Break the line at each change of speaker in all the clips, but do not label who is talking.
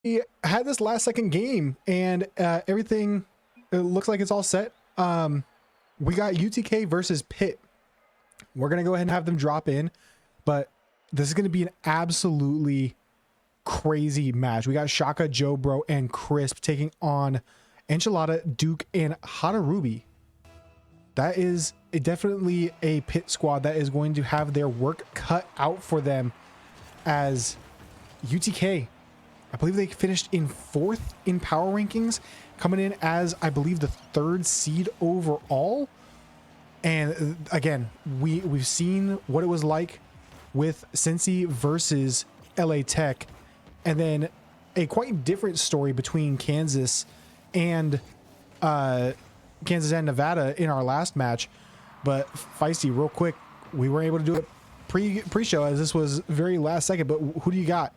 we had this last second game, and everything, it looks like it's all set. We got UTK versus Pitt. We're going to go ahead and have them drop in, but this is going to be an absolutely crazy match. We got Shaka, Joe Bro, and Crisp taking on Enchilada, Duke, and Hanarubi. That is definitely a Pitt squad that is going to have their work cut out for them, as UTK, I believe they finished in 4th in power rankings, coming in as, I believe, the 3rd seed overall. And again, we've seen what it was like with Cincy versus LA Tech, and then a quite different story between Kansas and Nevada in our last match. But Feisty, real quick, we were able to do it pre-show, as this was very last second. But who do you got?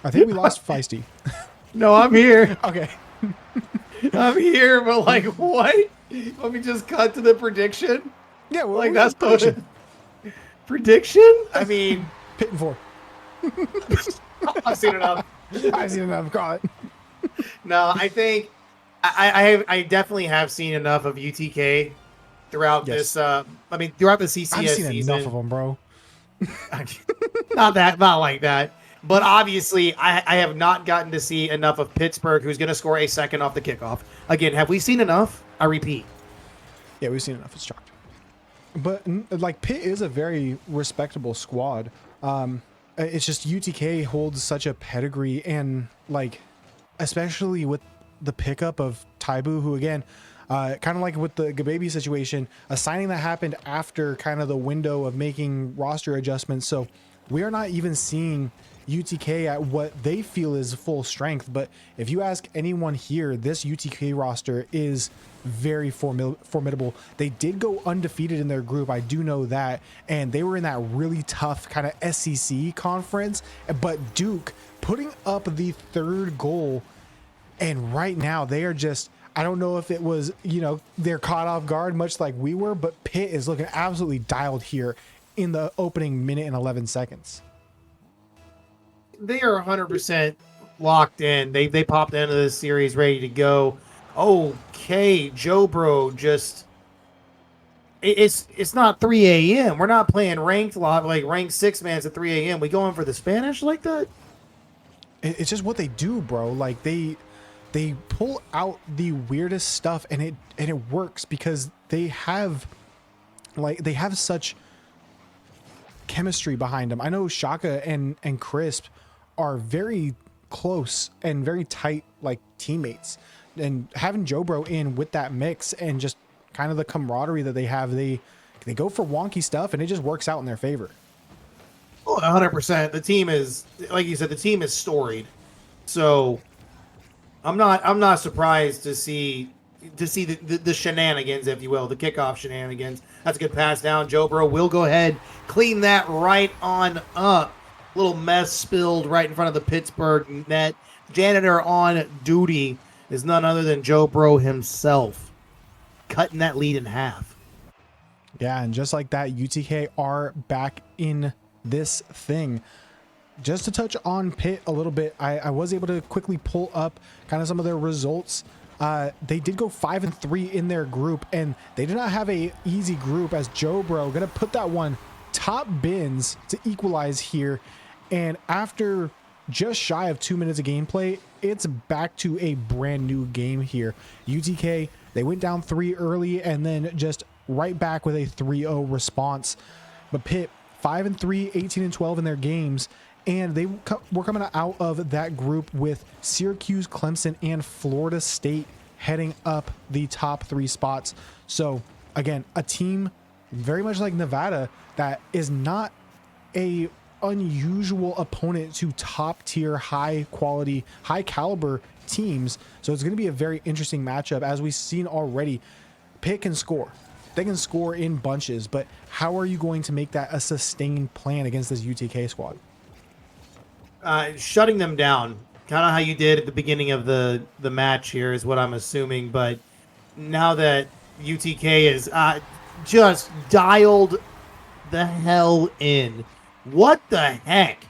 I think we lost Feisty.
No, I'm here.
Okay.
I'm here, but like, what? Let me just cut to the prediction.
Yeah, well,
like that's prediction. Prediction? I mean,
Pitt and 4.
I've seen enough.
I've seen enough. Call it.
No, I think I definitely have seen enough of UTK throughout this. Throughout the CCS
I've seen
season.
enough of them, bro.
Not like that. But obviously, I have not gotten to see enough of Pittsburgh, who's going to score a second off the kickoff. Again, have we seen enough? I repeat.
Yeah, we've seen enough. It's shocked. But like, Pitt is a very respectable squad. It's just UTK holds such a pedigree, and like, especially with the pickup of Taibu, who again, kind of like with the Gababy situation, a signing that happened after kind of the window of making roster adjustments. So we are not even seeing UTK at what they feel is full strength. But if you ask anyone here, this UTK roster is very formidable. They did go undefeated in their group, I do know that, and they were in that really tough kind of SEC conference. But Duke putting up the 3rd goal, and right now they are just, I don't know if it was, they're caught off guard much like we were, but Pitt is looking absolutely dialed here in the opening minute and 11 seconds.
They are 100% locked in. They popped into this series ready to go. Okay, Joe Bro, just it's not 3 a.m. We're not playing ranked like ranked 6-mans at 3 a.m. We going for the Spanish like that?
It's just what they do, bro. Like they pull out the weirdest stuff, and it works because they have such chemistry behind them. I know Shaka and Crisp are very close and very tight, like, teammates, and having Joe Bro in with that mix and just kind of the camaraderie that they have, they go for wonky stuff and it just works out in their favor.
Oh, 100%. The team is, like you said, the team is storied. So I'm not surprised to see the shenanigans, if you will, the kickoff shenanigans. That's a good pass down. Joe Bro will go ahead, clean that right on up. Little mess spilled right in front of the Pittsburgh net. Janitor on duty is none other than Joe Bro himself, cutting that lead in half.
Yeah, and just like that, UTK are back in this thing. Just to touch on Pitt a little bit, I was able to quickly pull up kind of some of their results. They did go 5-3 in their group, and they did not have a easy group, as Joe Bro gonna put that one top bins to equalize here. And after just shy of 2 minutes of gameplay, it's back to a brand new game here. UTK, they went down 3 early and then just right back with a 3-0 response. But Pitt, 5-3, 18-12 in their games, and they were coming out of that group with Syracuse, Clemson, and Florida State heading up the top 3 spots. So again, a team very much like Nevada that is not a unusual opponent to top tier, high quality, high caliber teams. So it's going to be a very interesting matchup. As we've seen already, Pitt can score. They can score in bunches, but how are you going to make that a sustained plan against this UTK squad?
Shutting them down, kind of how you did at the beginning of the match here is what I'm assuming. But now that UTK is just dialed the hell in, what the heck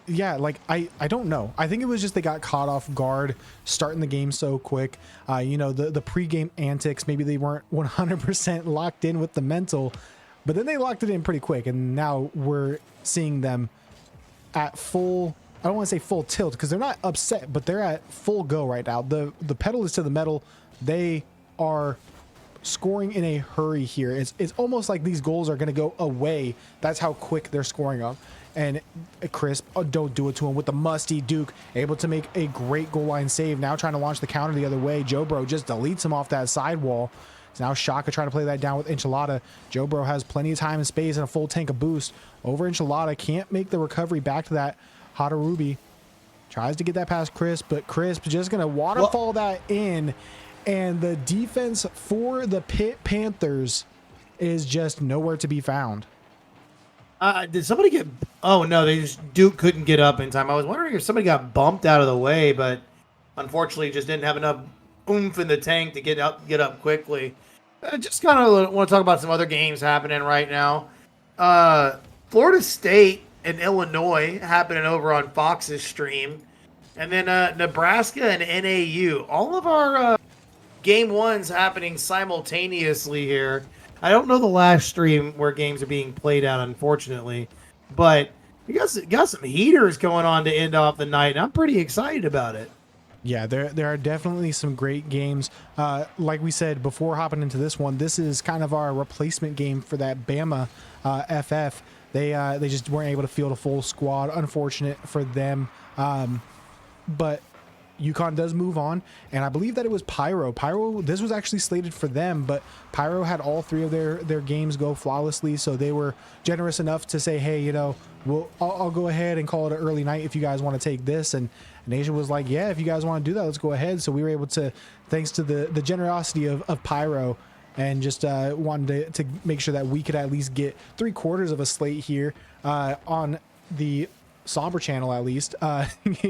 Yeah, like I don't know. I think it was just they got caught off guard starting the game so quick. You know, the pregame antics, maybe they weren't 100% locked in with the mental, but then they locked it in pretty quick, and now we're seeing them at full, I don't want to say full tilt because they're not upset, but they're at full go right now. The pedal is to the metal. They are scoring in a hurry here. It's almost like these goals are going to go away. That's how quick they're scoring them. And Crisp, don't do it to him with the musty Duke, able to make a great goal line save. Now trying to launch the counter the other way. Joe Bro just deletes him off that sidewall. So now Shaka trying to play that down with Enchilada. Joe Bro has plenty of time and space and a full tank of boost over Enchilada. Can't make the recovery back to that Hadarubi. Tries to get that past Crisp, but Crisp just going to waterfall that in. And the defense for the Pitt Panthers is just nowhere to be found.
Did somebody get... Oh, no, Duke couldn't get up in time. I was wondering if somebody got bumped out of the way, but unfortunately just didn't have enough oomph in the tank to get up quickly. Just kind of want to talk about some other games happening right now. Florida State and Illinois happening over on Fox's stream. And then Nebraska and NAU. All of our game ones happening simultaneously here. I don't know the last stream where games are being played out, unfortunately. But we got some heaters going on to end off the night, and I'm pretty excited about it.
Yeah, there are definitely some great games. Like we said before hopping into this one, this is kind of our replacement game for that Bama FF. They just weren't able to field a full squad. Unfortunate for them. But UConn does move on, and I believe that it was Pyro. This was actually slated for them, but Pyro had all three of their games go flawlessly, so they were generous enough to say, hey, you know, I'll go ahead and call it an early night if you guys want to take this. And Nation was like, yeah, if you guys want to do that, let's go ahead. So we were able to, thanks to the generosity of Pyro, and just wanted to make sure that we could at least get 3/4 of a slate here on the Somber channel, at least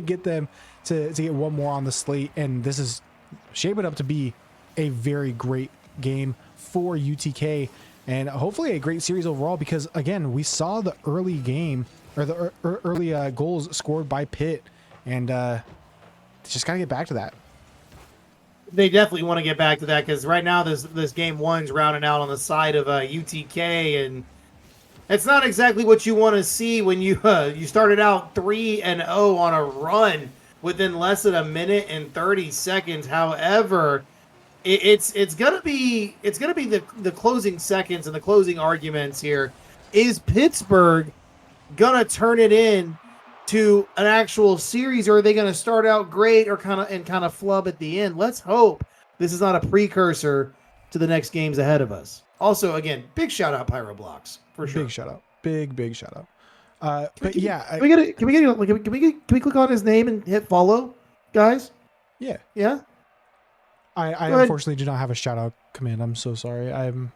get them to get one more on the slate. And this is shaping up to be a very great game for UTK, and hopefully a great series overall, because again, we saw the early game, or the early goals scored by Pitt, and just gotta get back to that.
They definitely want to get back to that, because right now this game one's rounding out on the side of UTK, and it's not exactly what you want to see when you started out 3-0 on a run within less than a minute and 30 seconds. However, it's gonna be the closing seconds and the closing arguments here. Is Pittsburgh gonna turn it in to an actual series, or are they gonna start out great or kind of flub at the end? Let's hope this is not a precursor to the next games ahead of us. Also, again, big shout out Pyro Blocks for sure.
Big shout out, big shout out. But
can we click on his name and hit follow, guys? Yeah.
I unfortunately do not have a shout out command. I'm so sorry.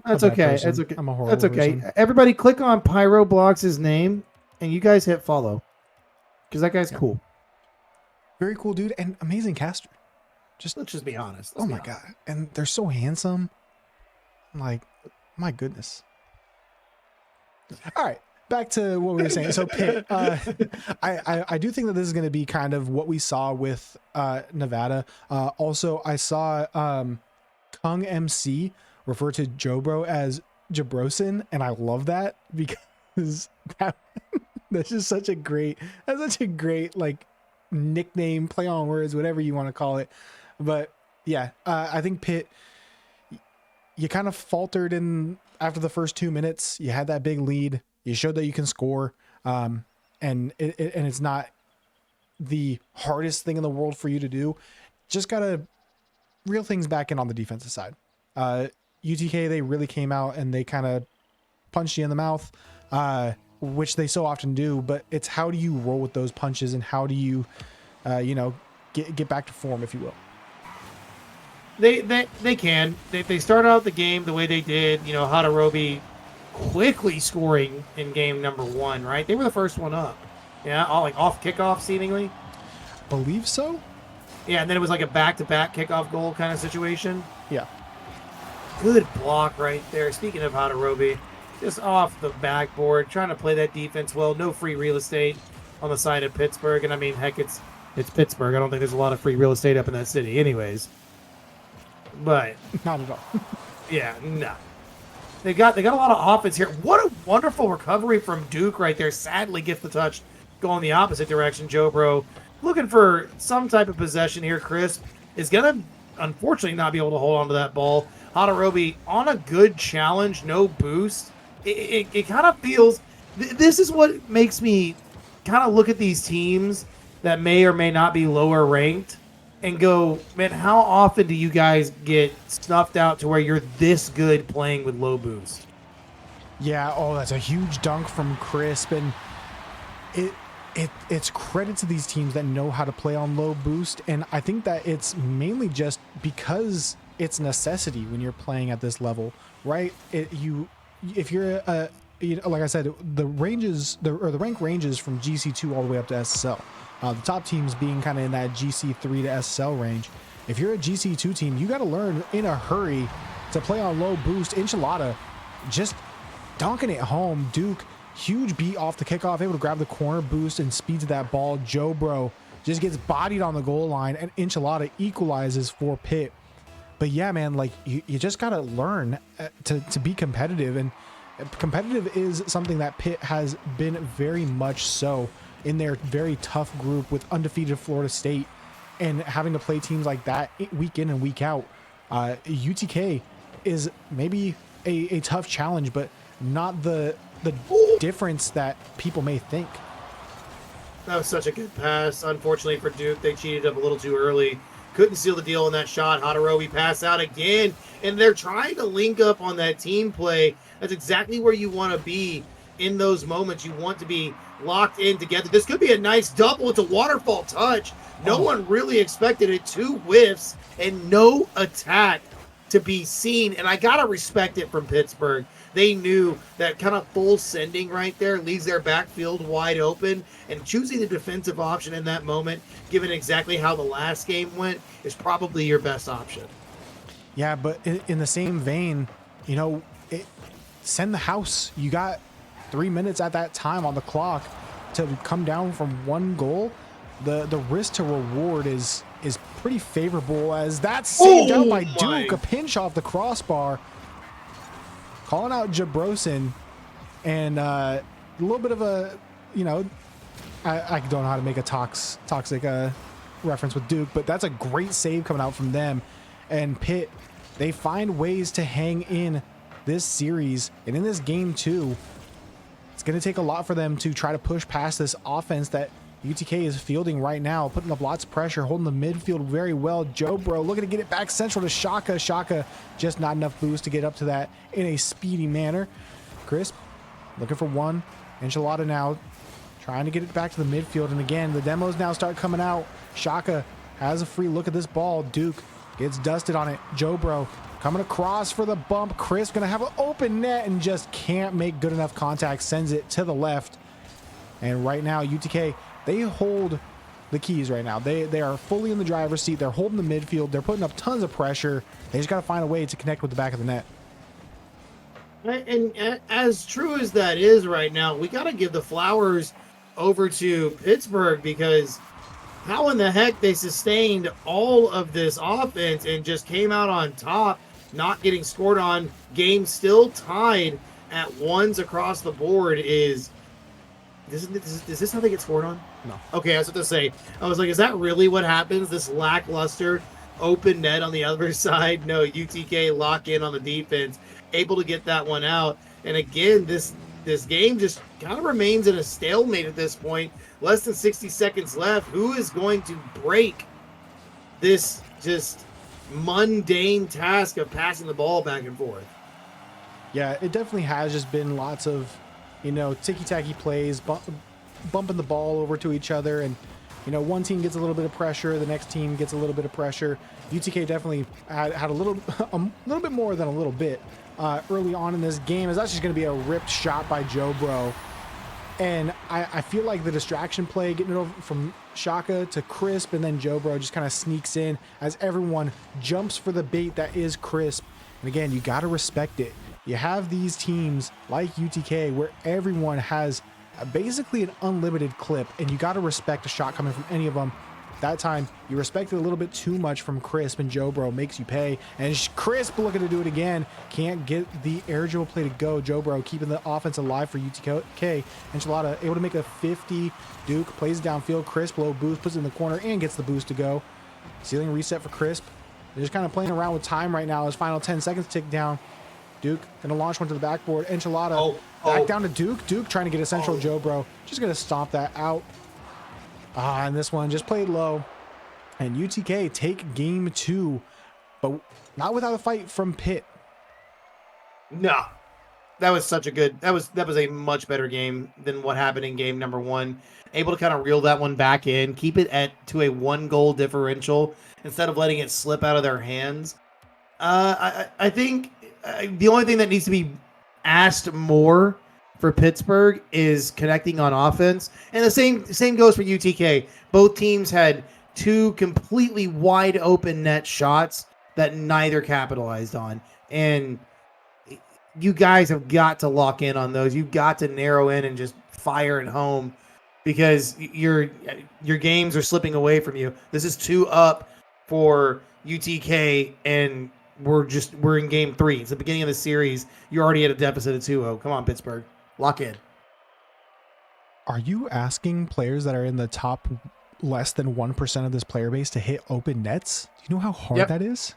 That's okay. It's okay.
I'm a horrible
That's okay.
person.
Everybody, click on Pyro Blocks' name, and you guys hit follow, because that guy's cool.
Very cool dude, and amazing caster.
Let's just be honest.
Oh my god, and they're so handsome. I'm like, my goodness. All right, back to what we were saying. So Pitt, I do think that this is going to be kind of what we saw with Nevada. Also, I saw Kung MC refer to Jobro as Jabrosin, and I love that, because that's just such a great like nickname, play on words, whatever you want to call it. But yeah, I think Pitt, you kind of faltered in after the first 2 minutes. You had that big lead. You showed that you can score, and it's not the hardest thing in the world for you to do. Just gotta reel things back in on the defensive side. UTK, they really came out and they kind of punched you in the mouth, which they so often do. But it's how do you roll with those punches, and how do you, get back to form, if you will.
They can. They start out the game the way they did. Hadarobi quickly scoring in game number 1, right? They were the first one up. Yeah, all like off kickoff seemingly.
Believe so.
Yeah, and then it was like a back-to-back kickoff goal kind of situation.
Yeah.
Good block right there. Speaking of Hadarobi, just off the backboard, trying to play that defense well. No free real estate on the side of Pittsburgh. And I mean, heck, it's Pittsburgh. I don't think there's a lot of free real estate up in that city, anyways. But
Not at all.
yeah, no. They got a lot of offense here. What a wonderful recovery from Duke right there. Sadly gets the touch going the opposite direction. Joe Bro looking for some type of possession here. Crisp is going to unfortunately not be able to hold on to that ball. Hadarobi on a good challenge, no boost. It kind of feels... This is what makes me kind of look at these teams that may or may not be lower ranked and go, man, how often do you guys get snuffed out to where you're this good playing with low boost?
Yeah, oh, that's a huge dunk from Crisp, and it's credit to these teams that know how to play on low boost, and I think that it's mainly just because it's necessity when you're playing at this level, right? If you're like I said, the rank ranges from GC2 all the way up to SSL. The top teams being kind of in that GC3 to SSL range. If you're a GC2 team, you got to learn in a hurry to play on low boost. Enchilada just dunking it home. Duke, huge beat off the kickoff, able to grab the corner boost and speed to that ball. Joe Bro just gets bodied on the goal line, and Enchilada equalizes for Pitt. But yeah, man, like you just got to learn to be competitive, and competitive is something that Pitt has been very much so in their very tough group with undefeated Florida State, and having to play teams like that week in and week out. UTK is maybe a tough challenge, but not the difference that people may think.
That was such a good pass. Unfortunately for Duke, they cheated up a little too early. Couldn't seal the deal on that shot. Hadarobi pass out again, and they're trying to link up on that team play. That's exactly where you want to be in those moments. You want to be locked in together. This could be a nice double. It's a waterfall touch. No one really expected it. 2 whiffs and no attack to be seen. And I got to respect it from Pittsburgh. They knew that kind of full sending right there leaves their backfield wide open, and choosing the defensive option in that moment, given exactly how the last game went, is probably your best option.
Yeah, but in the same vein, send the house. You got 3 minutes at that time on the clock to come down from 1 goal. The risk to reward is pretty favorable, as that's saved out by Duke. A pinch off the crossbar, calling out Jabrosin, and a little bit of a, I don't know how to make a toxic reference with Duke, but that's a great save coming out from them. And Pitt, they find ways to hang in this series, and in this game too. It's going to take a lot for them to try to push past this offense that UTK is fielding right now, putting up lots of pressure, holding the midfield very well. Joe Bro looking to get it back central to Shaka. Shaka just not enough boost to get up to that in a speedy manner. Crisp looking for one. Enchilada now trying to get it back to the midfield. And again, the demos now start coming out. Shaka has a free look at this ball. Duke gets dusted on it. Joe Bro coming across for the bump. Crisp gonna have an open net and just can't make good enough contact. Sends it to the left. And right now, UTK, they hold the keys right now. They are fully in the driver's seat. They're holding the midfield. They're putting up tons of pressure. They just got to find a way to connect with the back of the net.
And as true as that is right now, we got to give the flowers over to Pittsburgh, because how in the heck they sustained all of this offense and just came out on top, not getting scored on. Game still tied at 1s across the board. Is this how they get scored on?
No.
Okay, I was about to say, I was like, is that really what happens? This lackluster open net on the other side? No, UTK lock in on the defense, able to get that one out. And again, this game just kind of remains in a stalemate at this point. Less than 60 seconds left. Who is going to break this just mundane task of passing the ball back and forth?
Yeah, it definitely has just been lots of, ticky-tacky plays, bumping the ball over to each other, and one team gets a little bit of pressure, the next team gets a little bit of pressure. UTK definitely had a little bit more than a little bit early on in this game, as that's just going to be a ripped shot by Joe Bro. And I feel like the distraction play, getting it over from Shaka to Crisp, and then Joe Bro just kind of sneaks in as everyone jumps for the bait that is Crisp. And again, you got to respect it. You have these teams like UTK where everyone has basically an unlimited clip, and you got to respect a shot coming from any of them. That time, you respected a little bit too much from Crisp, and Joe Bro makes you pay. And Crisp looking to do it again. Can't get the air dribble play to go. Joe Bro keeping the offense alive for UTK. Enchilada able to make a 50. Duke plays downfield. Crisp low boost, puts it in the corner, and gets the boost to go. Ceiling reset for Crisp. They're just kind of playing around with time right now. His final 10 seconds tick down. Duke gonna launch one to the backboard. Enchilada back down to Duke. Duke trying to get a central. Joe Bro just gonna stomp that out. And this one just played low. And UTK take game 2, but not without a fight from Pitt.
No, that was such a good. That was a much better game than what happened in game number 1. Able to kind of reel that one back in, keep it to a 1-goal differential instead of letting it slip out of their hands. I think the only thing that needs to be asked more for Pittsburgh is connecting on offense, and the same goes for UTK. Both teams had 2 completely wide open net shots that neither capitalized on, and you guys have got to lock in on those. You've got to narrow in and just fire it home, because your games are slipping away from you. This is 2 up for UTK, and we're in game 3. It's the beginning of the series. You're already at a deficit of 2-0. Come on, Pittsburgh. Lock in.
Are you asking players that are in the top less than 1% of this player base to hit open nets? Do you know how hard that is?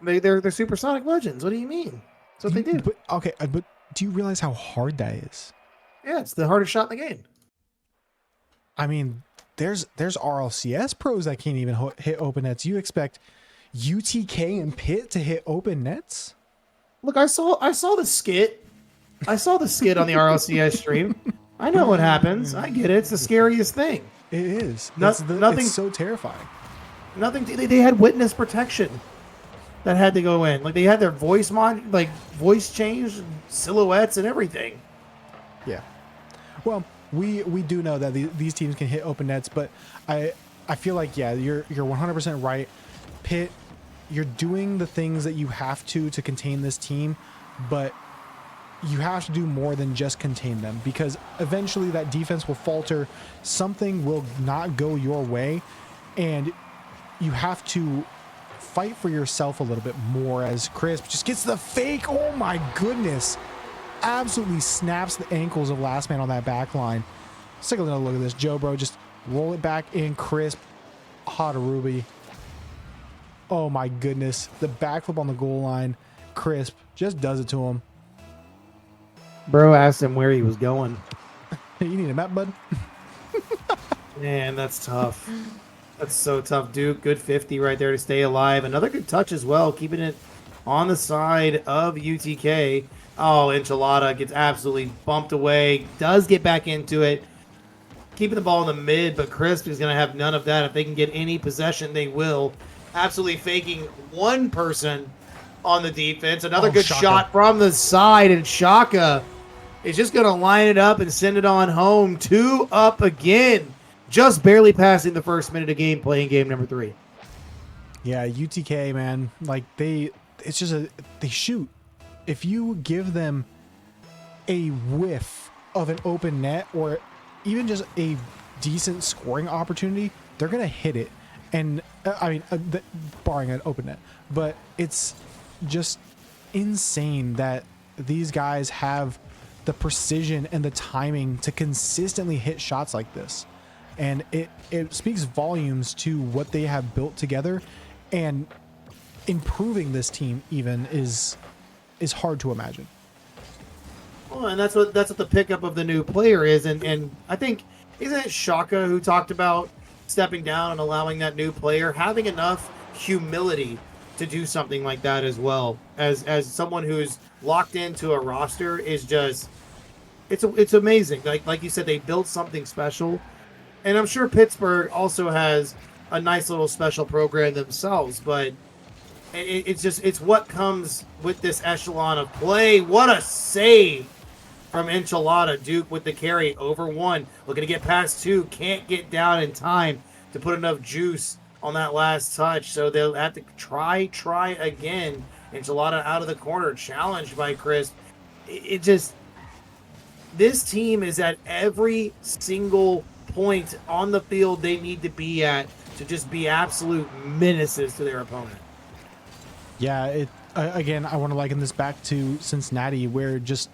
They're supersonic legends. What do you mean? That's what they do.
But do you realize how hard that is?
Yeah, it's the hardest shot in the game.
I mean, there's RLCS pros that can't even hit open nets. You expect UTK and Pitt to hit open nets?
Look, I saw the skit. I saw the skit on the RLCS stream. I know what happens. I get it. It's the scariest thing.
It is.
Nothing.
It's so terrifying.
Nothing. They had witness protection that had to go in. Like, they had their voice change, silhouettes, and everything.
Yeah. Well, we do know that these teams can hit open nets, but I feel like, yeah, you're 100% right. Pitt, you're doing the things that you have to contain this team, but you have to do more than just contain them, because eventually that defense will falter. Something will not go your way, and you have to fight for yourself a little bit more, as Crisp just gets the fake. Oh my goodness. Absolutely snaps the ankles of last man on that back line. Let's take a little look at this. Joe Bro just roll it back in. Crisp. Ruby. Oh my goodness. The backflip on the goal line. Crisp just does it to him.
Bro asked him where he was going.
Hey, you need a map, bud?
Man, that's tough. That's so tough. Duke, good 50 right there to stay alive. Another good touch as well, keeping it on the side of UTK. Oh, Enchilada gets absolutely bumped away. Does get back into it. Keeping the ball in the mid, but Crisp is going to have none of that. If they can get any possession, they will. Absolutely faking one person on the defense. Another good
Shaka
shot from the side, and Shaka is just going to line it up and send it on home. 2 up again. Just barely passing the first minute of gameplay in game number 3.
Yeah, UTK, man. Like, they shoot. If you give them a whiff of an open net, or even just a decent scoring opportunity, they're going to hit it. And barring an open net, but it's just insane that these guys have the precision and the timing to consistently hit shots like this. And it speaks volumes to what they have built together, and improving this team even is hard to imagine.
Well, and that's what the pickup of the new player is, and I think, isn't it Shaka who talked about stepping down and allowing that new player having enough humility to do something like that as well, as someone who's locked into a roster is just, it's amazing. Like you said, they built something special, and I'm sure Pittsburgh also has a nice little special program themselves, but it's what comes with this echelon of play. What a save from Enchilada. Duke with the carry over 1, looking to get past 2, can't get down in time to put enough juice on that last touch, so they'll have to try again. Enchilada out of the corner, challenged by Crisp. It just, this team is at every single point on the field they need to be at to just be absolute menaces to their opponent.
Yeah, again, I want to liken this back to Cincinnati, where just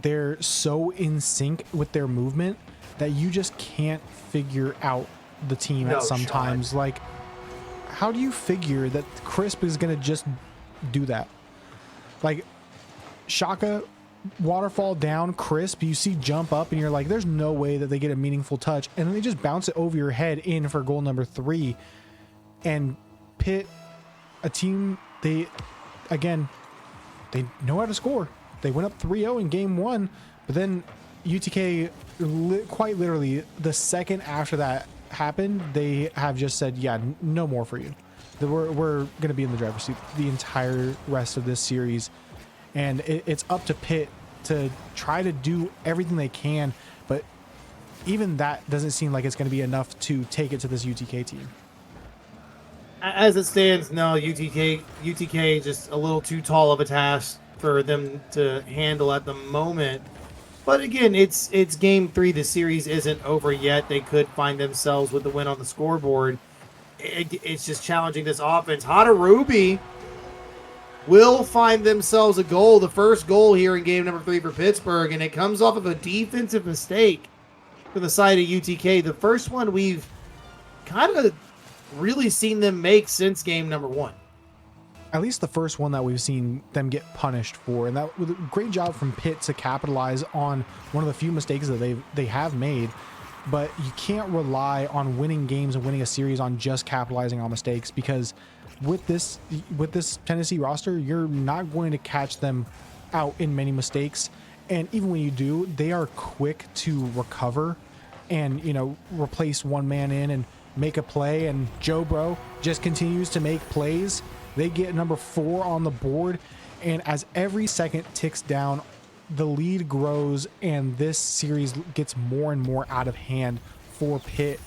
they're so in sync with their movement that you just can't figure out the team at
No
some
shot.
times. Like, how do you figure that Crisp is going to just do that? Like, Shaka, waterfall down, Crisp, you see jump up, and you're like, there's no way that they get a meaningful touch. And then they just bounce it over your head in for goal number 3. And Pitt, a team, they know how to score. They went up 3-0 in game 1, but then UTK, quite literally, the second after that happened, they have just said, yeah, no more for you. We're going to be in the driver's seat the entire rest of this series. And it's up to Pitt to try to do everything they can, but even that doesn't seem like it's going to be enough to take it to this UTK team.
As it stands, no, UTK just a little too tall of a task for them to handle at the moment. But again, it's game 3. The series isn't over yet. They could find themselves with the win on the scoreboard. It's just challenging this offense. Hadarubi will find themselves a goal, the first goal here in game number 3 for Pittsburgh, and it comes off of a defensive mistake for the side of UTK. The first one we've kind of really seen them make since game number 1.
At least the first one that we've seen them get punished for, and that was a great job from Pitt to capitalize on one of the few mistakes that they have made. But you can't rely on winning games and winning a series on just capitalizing on mistakes, because with this Tennessee roster, you're not going to catch them out in many mistakes. And even when you do, they are quick to recover and, replace one man in and make a play. And Joe Bro just continues to make plays. They get number 4 on the board, and as every second ticks down, the lead grows, and this series gets more and more out of hand for Pitt.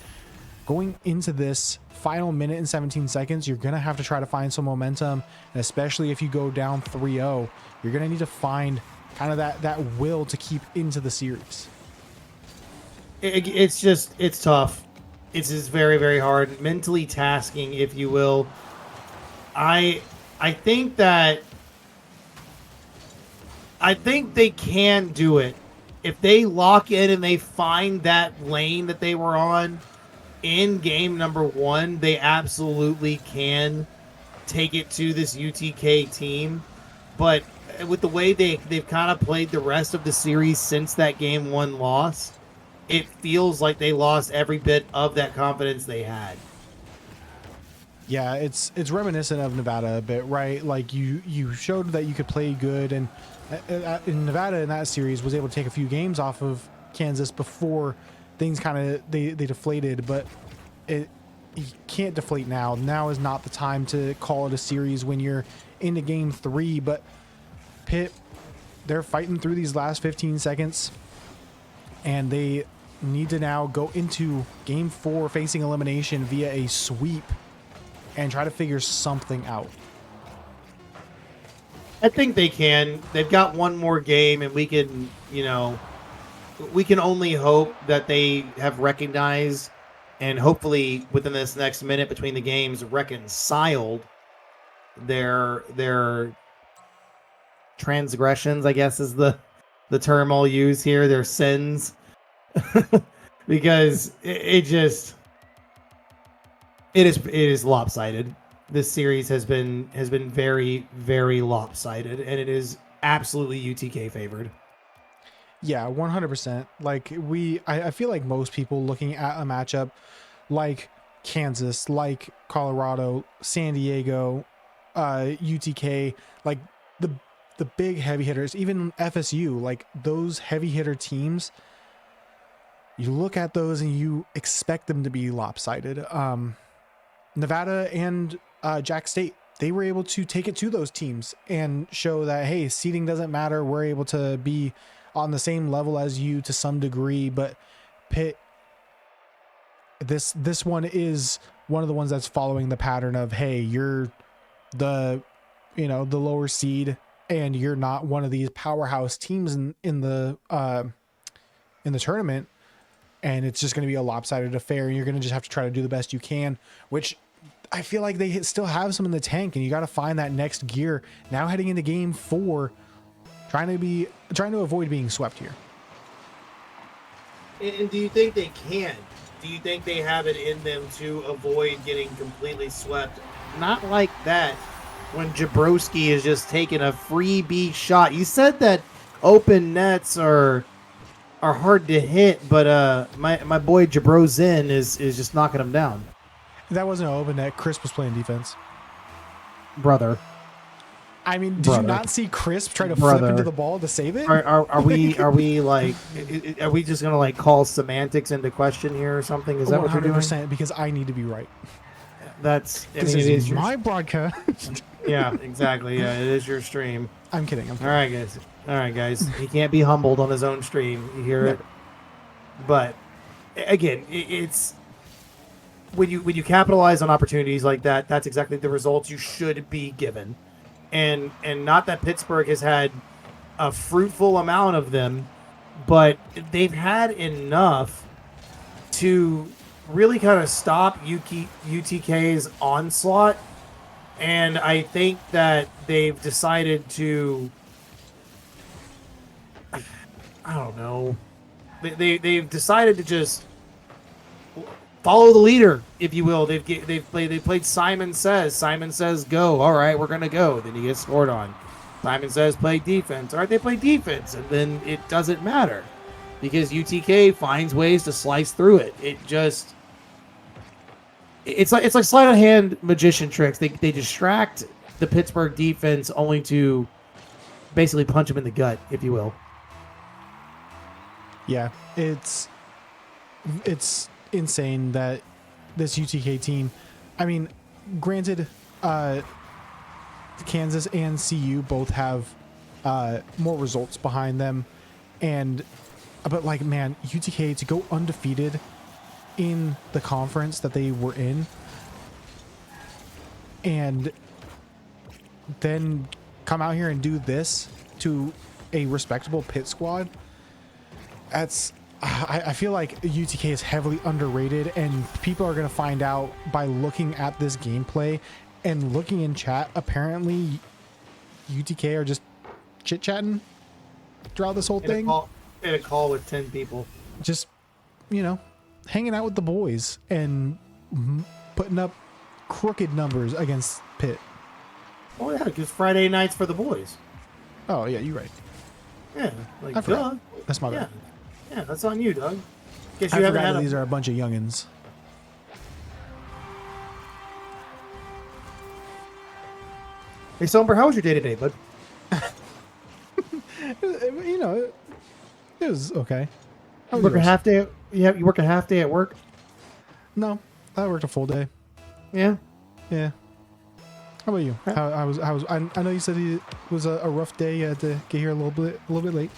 Going into this final minute and 17 seconds, you're going to have to try to find some momentum, and especially if you go down 3-0, you're going to need to find kind of that will to keep into the series.
It's tough. It's just very, very hard. Mentally tasking, if you will. I think they can do it. If they lock in and they find that lane that they were on in game number 1, they absolutely can take it to this UTK team. But with the way they've kind of played the rest of the series since that game 1 loss, it feels like they lost every bit of that confidence they had.
Yeah, it's reminiscent of Nevada a bit, right? Like you showed that you could play good, and in Nevada in that series was able to take a few games off of Kansas before things kind of they deflated. But you can't deflate now. Now is not the time to call it a series when you're into game 3. But Pitt, they're fighting through these last 15 seconds, and they need to now go into game 4 facing elimination via a sweep and try to figure something out.
I think they can. They've got one more game, and we can only hope that they have recognized and hopefully within this next minute between the games reconciled their transgressions, I guess is the term I'll use here, their sins. Because it is lopsided. This series has been very, very lopsided, and it is absolutely UTK favored.
Yeah, 100%. Like I feel like most people looking at a matchup like Kansas, like Colorado, San Diego, UTK, like the big heavy hitters, even FSU, like those heavy hitter teams, you look at those and you expect them to be lopsided. Nevada and Jack State, they were able to take it to those teams and show that, hey, seeding doesn't matter. We're able to be on the same level as you to some degree. But Pitt, this one is one of the ones that's following the pattern of, hey, you're the lower seed, and you're not one of these powerhouse teams in the in the tournament, and it's just going to be a lopsided affair. You're going to just have to try to do the best you can, which I feel like they still have some in the tank, and you got to find that next gear now heading into game 4, trying to avoid being swept here.
And do you think they can? Do you think they have it in them to avoid getting completely swept? Not like that when Jabrowski is just taking a freebie shot. You said that open nets are hard to hit, but my boy Jabrozin is just knocking them down.
That wasn't an open net. Crisp was playing defense.
Brother.
I mean, did you not see Crisp try to flip into the ball to save it?
Are we like, are we just gonna like call semantics into question here or something? Is that what we're doing?
Because I need to be right.
That's
this is my broadcast.
Yeah, exactly. Yeah, it is your stream.
I'm kidding.
All right, guys. He can't be humbled on his own stream. You hear it? But again, it's when you capitalize on opportunities like that, that's exactly the results you should be given. And not that Pittsburgh has had a fruitful amount of them, but they've had enough to really kind of stop UTK's onslaught. And I think that they've decided to, I don't know, they've decided to just follow the leader, if you will. They played Simon Says. Simon Says go. All right, we're gonna go. Then he gets scored on. Simon Says play defense. All right, they play defense, and then it doesn't matter because UTK finds ways to slice through it. It's like sleight of hand magician tricks. They distract the Pittsburgh defense only to basically punch them in the gut, if you will.
Yeah, it's insane that this UTK team, I mean, granted, Kansas and CU both have more results behind them, but like, man, UTK to go undefeated in the conference that they were in and then come out here and do this to a respectable Pitt squad, I feel like UTK is heavily underrated, and people are going to find out by looking at this gameplay and looking in chat. Apparently UTK are just chit-chatting throughout this whole thing.
In a call with 10 people.
Just, hanging out with the boys and putting up crooked numbers against Pitt.
Oh yeah, because Friday nights for the boys.
Oh yeah, you're right.
Yeah, like
I forgot. That's my bad.
Yeah, that's on you, Doug. Guess you
I
haven't
forgot
had
these are a bunch of youngins.
Hey, Somber, how was your day today, bud?
It was okay.
You work a half day. You work a half day at work.
No, I worked a full day.
Yeah.
Yeah. How about you? I know you said it was a rough day. You had to get here a little bit late.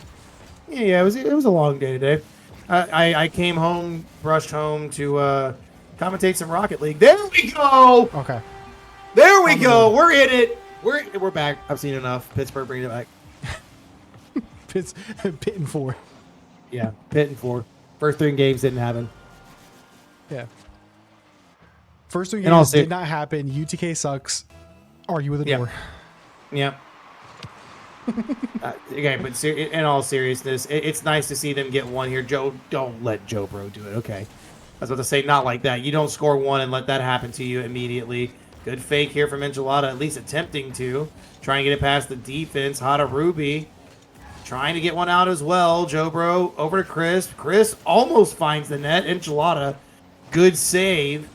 Yeah, it was a long day today. I came home, rushed home to commentate some Rocket League. There we go.
Okay.
There we go. We're in it. We're back. I've seen enough. Pittsburgh bringing it back.
Pitt and 4.
Yeah, Pitt and 4. First 3 games didn't happen.
Yeah. First 3 games did not happen. UTK sucks. Argue with the door.
Yeah. Okay, but in all seriousness, it's nice to see them get one here. Joe, don't let Joe Bro do it. Okay. I was about to say, not like that. You don't score one and let that happen to you immediately. Good fake here from Enchilada, at least attempting to. Trying to get it past the defense. Hada Ruby trying to get one out as well. Joe Bro over to Chris. Chris almost finds the net. Enchilada, good save.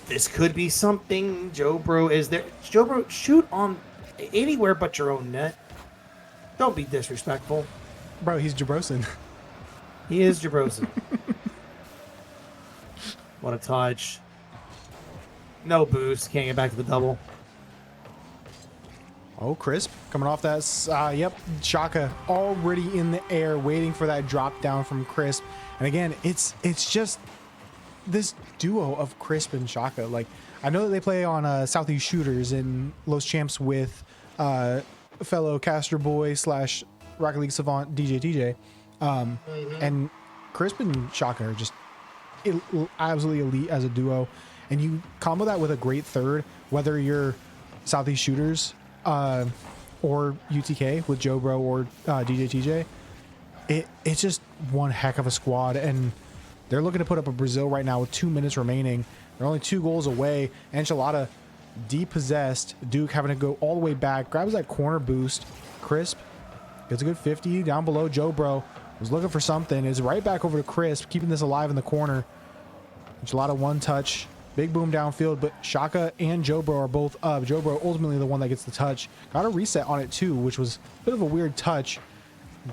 This could be something. Joe Bro is there. Joe Bro, shoot on anywhere but your own net. Don't be disrespectful.
Bro, he's Jabrosin.
He is Jabrosin. What a touch. No boost. Can't get back to the double.
Oh, Crisp coming off that. Yep, Shaka already in the air, waiting for that drop down from Crisp. And again, it's just this duo of Crisp and Shaka. Like, I know that they play on Southeast Shooters in Los Champs with fellow caster boy / Rocket League savant DJ TJ. And Crisp and Shaka are just absolutely elite as a duo. And you combo that with a great third, whether you're Southeast Shooters or UTK with Joe Bro or DJ TJ. It's just one heck of a squad, and they're looking to put up a Brazil right now with 2 minutes remaining. They're only 2 goals away. Enchilada depossessed. Duke having to go all the way back. Grabs that corner boost. Crisp gets a good 50 down below. Joe Bro was looking for something. Is right back over to Crisp, keeping this alive in the corner. Enchilada one touch. Big boom downfield, but Shaka and Joe Bro are both up. Joe Bro ultimately the one that gets the touch. Got a reset on it too, which was a bit of a weird touch.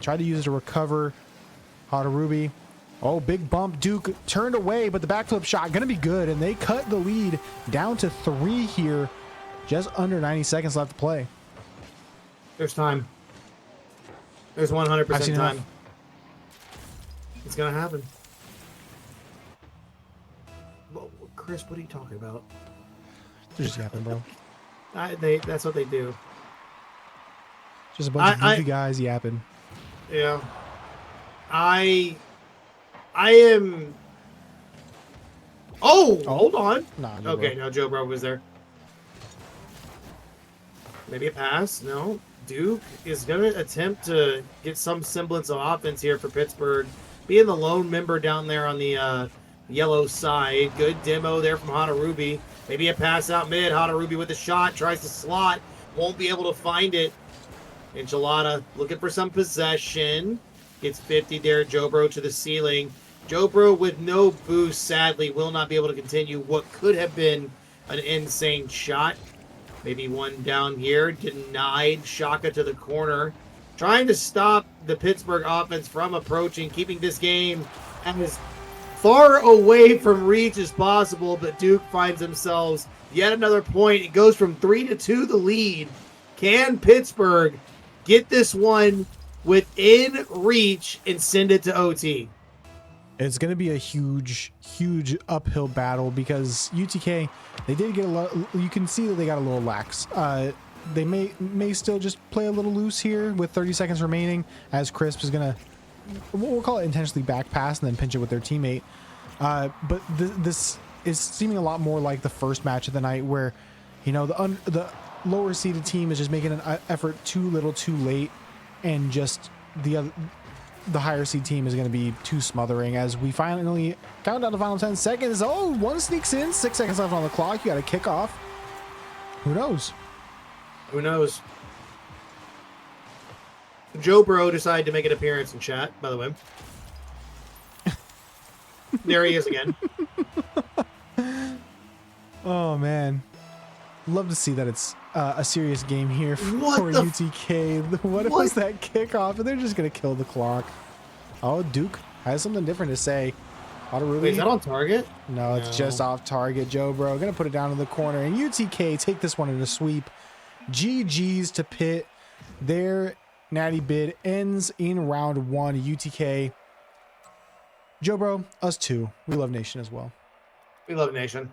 Tried to use it to recover. Hadarubi. Oh, big bump. Duke turned away, but the backflip shot going to be good. And they cut the lead down to 3 here. Just under 90 seconds left to play.
There's time. There's 100% time.
Enough.
It's going to happen. Well, Chris, what are you talking about?
They're just yapping, bro.
That's what they do.
Just a bunch of goofy guys yapping.
Yeah. I am. Oh, hold on.
Nah,
okay, no, Joe Bro was there. Maybe a pass. No. Duke is going to attempt to get some semblance of offense here for Pittsburgh. Being the lone member down there on the yellow side. Good demo there from Hadarubi. Maybe a pass out mid. Hadarubi with a shot. Tries to slot. Won't be able to find it. Enchilada looking for some possession. Gets 50 there. Joe Bro to the ceiling. Joe Bro with no boost, sadly, will not be able to continue what could have been an insane shot. Maybe one down here. Denied. Shaka to the corner. Trying to stop the Pittsburgh offense from approaching, keeping this game as far away from reach as possible, but Duke finds themselves yet another point. It goes from 3-2 the lead. Can Pittsburgh get this one within reach and send it to OT?
It's going to be a huge uphill battle because UTK, they did get a lot. You can see that they got a little lax. They may still just play a little loose here with 30 seconds remaining, as Crisp is going to, we'll call it intentionally back pass and then pinch it with their teammate. But this is seeming a lot more like the first match of the night, where, you know, the lower seeded team is just making an effort too little too late, and just the higher seed team is going to be too smothering. As we finally count down the final 10 seconds. Oh, one sneaks in, 6 seconds left on the clock. You got to kick off. Who knows?
Who knows? Joe Bro decided to make an appearance in chat, by the way. There he is again.
Oh, man. Love to see that it's a serious game here for UTK. What was that kickoff? And they're just going to kill the clock. Oh, Duke has something different to say.
Wait, is that on target?
No, it's just off target. Joe Bro going to put it down in the corner. And UTK take this one in a sweep. GG's to Pitt. Their natty bid ends in round 1. UTK. Joe Bro, us too. We love Nation as well.
We love Nation.